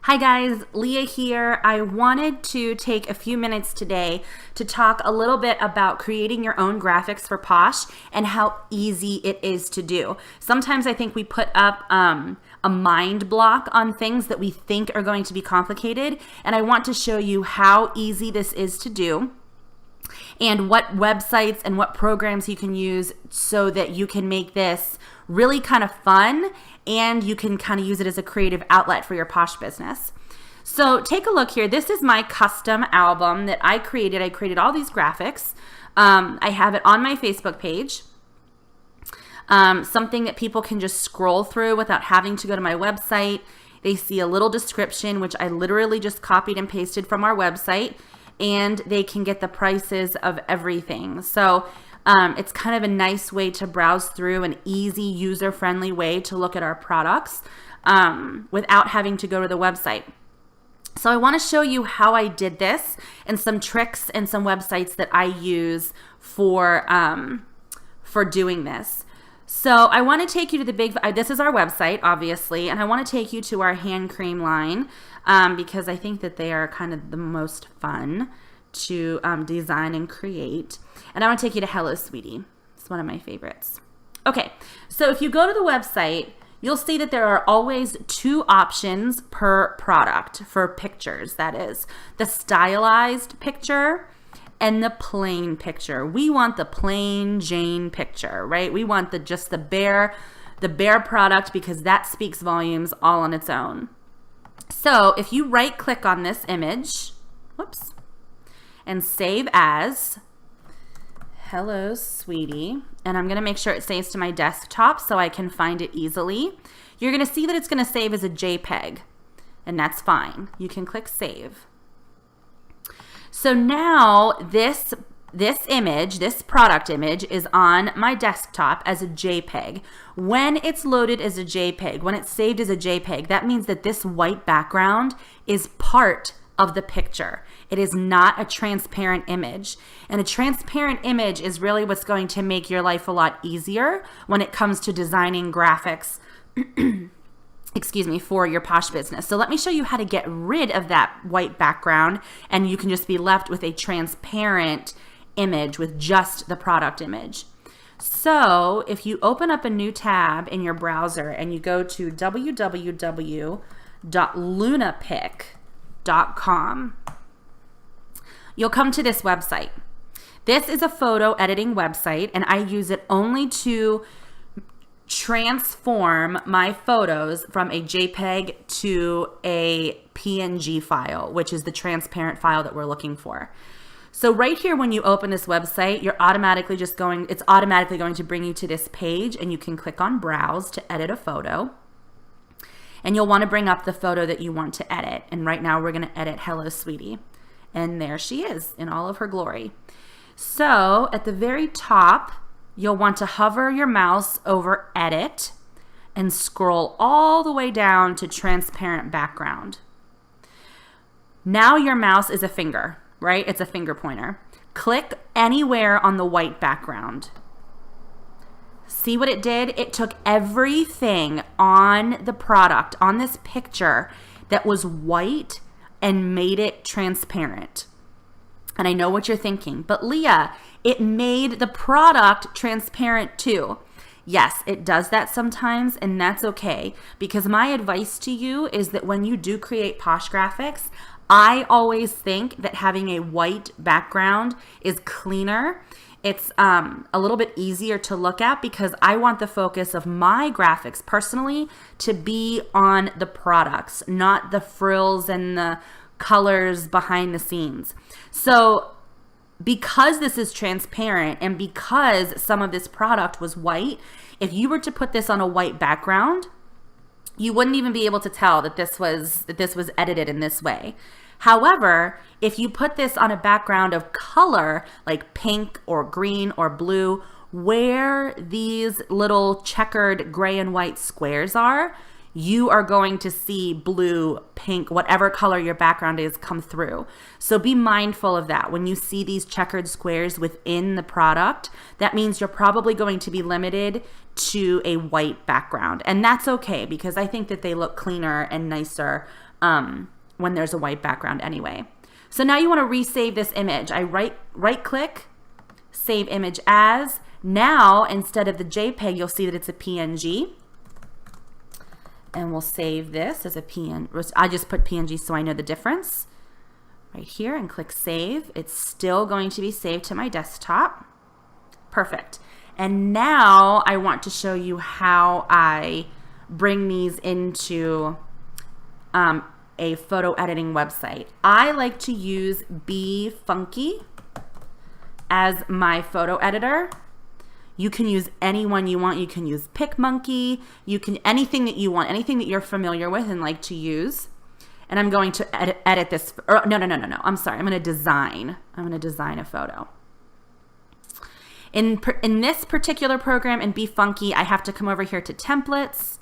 Hi guys, Leah here. I wanted to take a few minutes today to talk a little bit about creating your own graphics for Posh and how easy it is to do. Sometimes I think we put up a mind block on things that we think are going to be complicated, and I want to show you how easy this is to do and what websites and what programs you can use so that you can make this really kind of fun and you can kind of use it as a creative outlet for your Posh business. So take a look here. This is my custom album that I created. I created all these graphics. I have it on my Facebook page. Something that people can just scroll through without having to go to my website. They see a little description, which I literally just copied and pasted from our website, and they can get the prices of everything. So it's kind of a nice way to browse through, an easy, user-friendly way to look at our products without having to go to the website. So I want to show you how I did this and some tricks and some websites that I use for doing this. So I want to take you to this is our website, obviously, and I want to take you to our hand cream line because I think that they are kind of the most fun to design and create. And I want to take you to Hello Sweetie. It's one of my favorites. Okay, so if you go to the website, you'll see that there are always two options per product for pictures. That is the stylized picture and the plain picture. We want the plain Jane picture, right? We want just the bare product because that speaks volumes all on its own. So if you right click on this image, whoops, and save as Hello Sweetie, and I'm going to make sure it saves to my desktop so I can find it easily. You're going to see that it's going to save as a JPEG, and that's fine. You can click save. So now this image, this product image, is on my desktop as a JPEG. When it's loaded as a JPEG, when it's saved as a JPEG, that means that this white background is part of the picture. It is not a transparent image. And a transparent image is really what's going to make your life a lot easier when it comes to designing graphics excuse me, for your Posh business. So let me show you how to get rid of that white background, and you can just be left with a transparent image with just the product image. So if you open up a new tab in your browser and you go to www.lunapic.com, you'll come to this website. This is a photo editing website, and I use it only to transform my photos from a JPEG to a PNG file, which is the transparent file that we're looking for. So right here, when you open this website, it's automatically going to bring you to this page, and you can click on Browse to edit a photo. And you'll want to bring up the photo that you want to edit. And right now we're going to edit Hello Sweetie. And there she is in all of her glory. So at the very top, you'll want to hover your mouse over Edit and scroll all the way down to Transparent Background. Now your mouse is a finger, right? It's a finger pointer. Click anywhere on the white background. See what it did? It took everything on the product, on this picture that was white, and made it transparent. And I know what you're thinking, but Leah, it made the product transparent too. Yes, it does that sometimes, and that's okay, because my advice to you is that when you do create Posh graphics, I always think that having a white background is cleaner. It's a little bit easier to look at because I want the focus of my graphics personally to be on the products, not the frills and the colors behind the scenes. So because this is transparent and because some of this product was white, if you were to put this on a white background, you wouldn't even be able to tell that this was edited in this way. However, if you put this on a background of color like pink or green or blue, where these little checkered gray and white squares are, you are going to see blue, pink, whatever color your background is come through. So be mindful of that. When you see these checkered squares within the product, that means you're probably going to be limited to a white background. And that's okay, because I think that they look cleaner and nicer when there's a white background anyway. So now you want to resave this image. I right click, save image as. Now, instead of the JPEG, you'll see that it's a PNG. And we'll save this as a PNG. I just put PNG so I know the difference. Right here, and click save. It's still going to be saved to my desktop. Perfect. And now I want to show you how I bring these into a photo editing website. I like to use Be Funky as my photo editor. You can use any one you want. You can use PicMonkey. You can, anything that you want, anything that you're familiar with and like to use. And I'm going to edit this. No. I'm sorry. I'm going to design. I'm going to design a photo. In this particular program in Be Funky, I have to come over here to templates.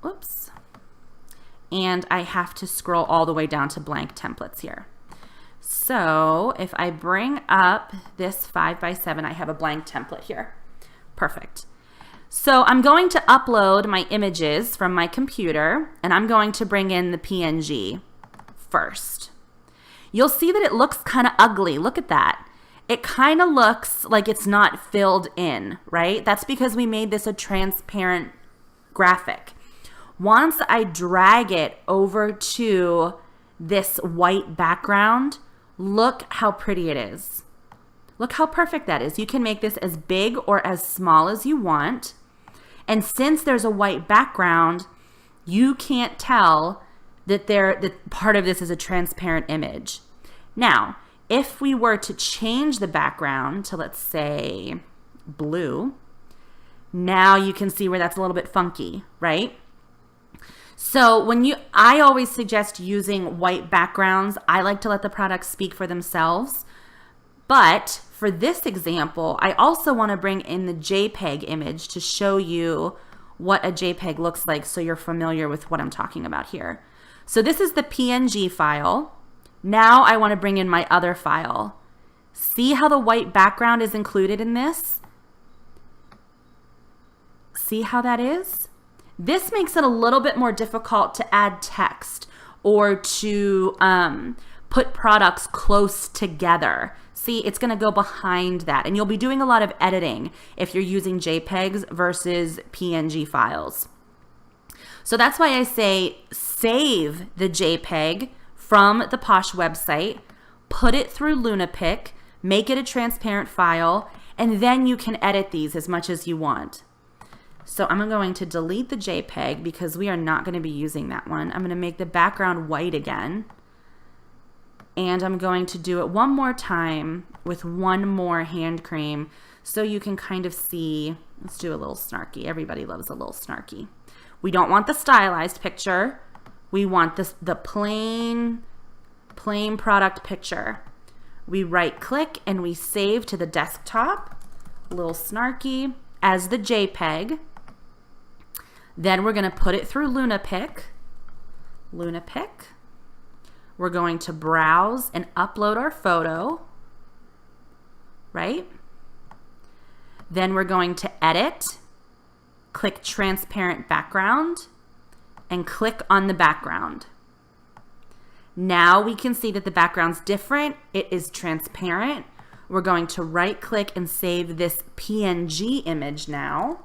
Whoops. And I have to scroll all the way down to blank templates here. So if I bring up this 5x7, I have a blank template here. Perfect. So I'm going to upload my images from my computer, and I'm going to bring in the PNG first. You'll see that it looks kind of ugly. Look at that. It kind of looks like it's not filled in, right? That's because we made this a transparent graphic. Once I drag it over to this white background, look how pretty it is. Look how perfect that is. You can make this as big or as small as you want. And since there's a white background, you can't tell that part of this is a transparent image. Now, if we were to change the background to, let's say, blue, now you can see where that's a little bit funky, right? So I always suggest using white backgrounds. I like to let the products speak for themselves. But for this example, I also want to bring in the JPEG image to show you what a JPEG looks like so you're familiar with what I'm talking about here. So this is the PNG file. Now I want to bring in my other file. See how the white background is included in this? See how that is? This makes it a little bit more difficult to add text or to put products close together. See, it's going to go behind that, and you'll be doing a lot of editing if you're using JPEGs versus PNG files. So that's why I say save the JPEG from the Posh website, put it through LunaPic, make it a transparent file, and then you can edit these as much as you want. So I'm going to delete the JPEG because we are not going to be using that one. I'm going to make the background white again. And I'm going to do it one more time with one more hand cream so you can kind of see. Let's do a little snarky. Everybody loves a little snarky. We don't want the stylized picture. We want the plain product picture. We right click and we save to the desktop, a little snarky, as the JPEG. Then we're going to put it through LunaPic. We're going to browse and upload our photo, right? Then we're going to edit, click transparent background, and click on the background. Now we can see that the background's different. It is transparent. We're going to right click and save this PNG image now.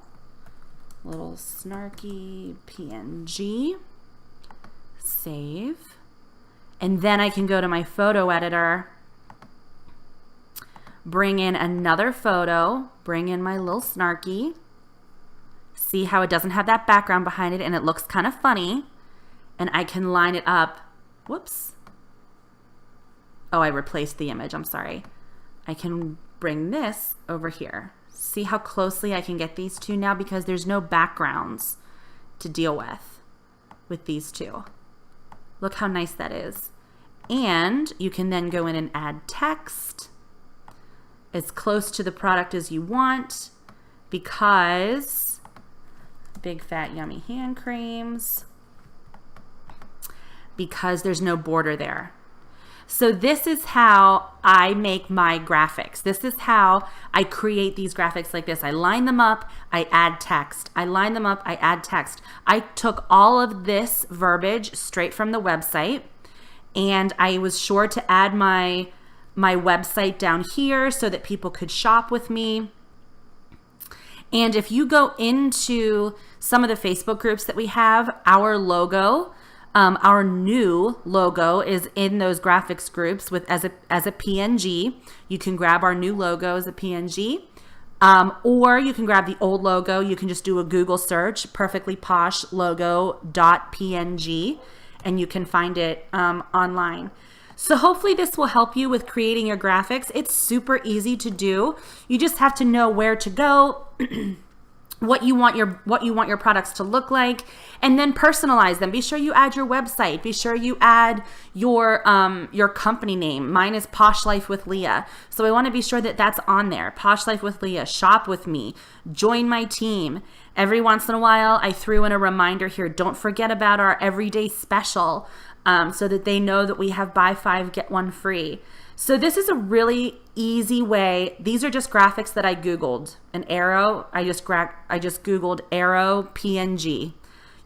Little snarky PNG. Save. And then I can go to my photo editor, bring in another photo, bring in my little snarky. See how it doesn't have that background behind it and it looks kind of funny. And I can line it up. Whoops. Oh, I replaced the image. I'm sorry. I can bring this over here. See how closely I can get these two now because there's no backgrounds to deal with these two. Look how nice that is. And you can then go in and add text as close to the product as you want because big fat yummy hand creams because there's no border there. So this is how I make my graphics. This is how I create these graphics like this. I line them up, I add text. I line them up, I add text. I took all of this verbiage straight from the website, and I was sure to add my website down here so that people could shop with me. And if you go into some of the Facebook groups that we have, our logo, our new logo is in those graphics groups as a PNG. You can grab our new logo as a PNG, or you can grab the old logo. You can just do a Google search, perfectly posh logo.png, and you can find it online. So hopefully this will help you with creating your graphics. It's super easy to do. You just have to know where to go, what you want your products to look like, and then personalize them. Be sure you add your website. Be sure you add your company name. Mine is Posh Life with Leah. So I want to be sure that that's on there. Posh Life with Leah. Shop with me. Join my team. Every once in a while, I threw in a reminder here. Don't forget about our everyday special, so that they know that we have buy 5, get 1 free. So this is a really easy way. These are just graphics that I Googled. An arrow, I just Googled arrow PNG.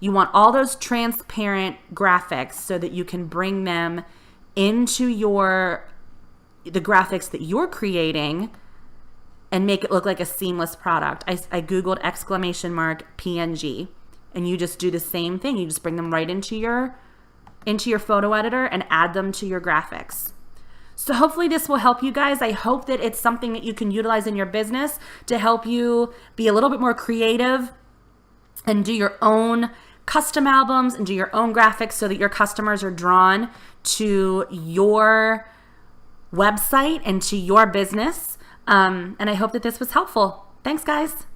You want all those transparent graphics so that you can bring them into the graphics that you're creating and make it look like a seamless product. I Googled !PNG, and you just do the same thing. You just bring them right into your photo editor and add them to your graphics. So hopefully this will help you guys. I hope that it's something that you can utilize in your business to help you be a little bit more creative and do your own custom albums and do your own graphics so that your customers are drawn to your website and to your business. And I hope that this was helpful. Thanks, guys.